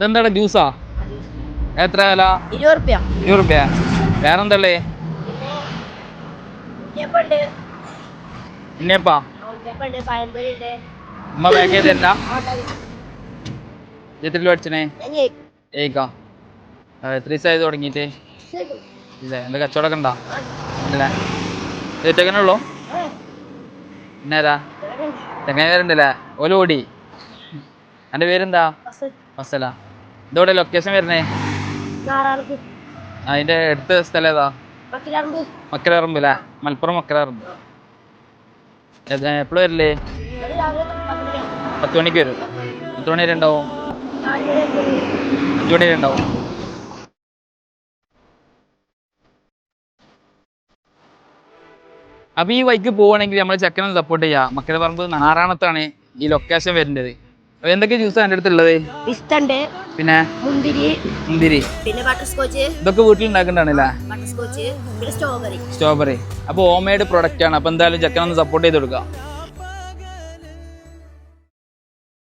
ഇതെന്താടാ ജ്യൂസാ? എത്ര വില? 20 റുപ്യ. വേറെന്തല്ലേ? ഉണ്ണിയപ്പാ ഉമ്മ പാക്ക് ചെയ്തല്ല. എത്ര പഠിച്ചണേ? ഏക്കാ. എത്ര ദിവസമായത് തുടങ്ങിയിട്ട്? ഇല്ലേ, എന്താ കച്ചവടമൊക്കെ ഉണ്ടോ? ഇല്ല, ഏറ്റങ്ങനെ ഉള്ളൂ. പിന്നേരാ ചെങ്ങനെ പേരുണ്ടല്ലേ? ഓല ഓടി. എൻ്റെ പേരെന്താ? ഫസല. ഇതോടെ ലൊക്കേഷൻ വരണേ? അതിൻ്റെ അടുത്ത സ്ഥലം ഏതാ? മക്കരറമ്പ് അല്ലേ? മലപ്പുറം മക്കരറമ്പ്. എപ്പോഴും വരില്ലേ? 10 മണിക്ക് വരും. എത്ര മണി വരെ ഉണ്ടാവും? 5 മണി വരെ ഉണ്ടാവും. അപ്പോൾ ഈ വൈക്ക് പോവുകയാണെങ്കിൽ നമ്മൾ ചെക്കനെ സപ്പോർട്ട് ചെയ്യുക. മക്കരപ്പറമ്പ് നാറാണത്താണ് ഈ ലൊക്കേഷൻ വരേണ്ടത്. അപ്പോൾ എന്തൊക്കെ ജ്യൂസാണ് എൻ്റെ അടുത്തുള്ളത്? പിന്നെ മുന്തിരി, പിന്നെ ബട്ടർസ്കോച്ച്. ഇതൊക്കെ വീട്ടിൽ ഉണ്ടാക്കേണ്ടതാണല്ലേ? സ്ട്രോബെറി. അപ്പോൾ ഹോം മെയ്ഡ് പ്രൊഡക്റ്റ് ആണ്. അപ്പോൾ എന്തായാലും ചെക്കനൊന്ന് സപ്പോർട്ട് ചെയ്ത് കൊടുക്കുക.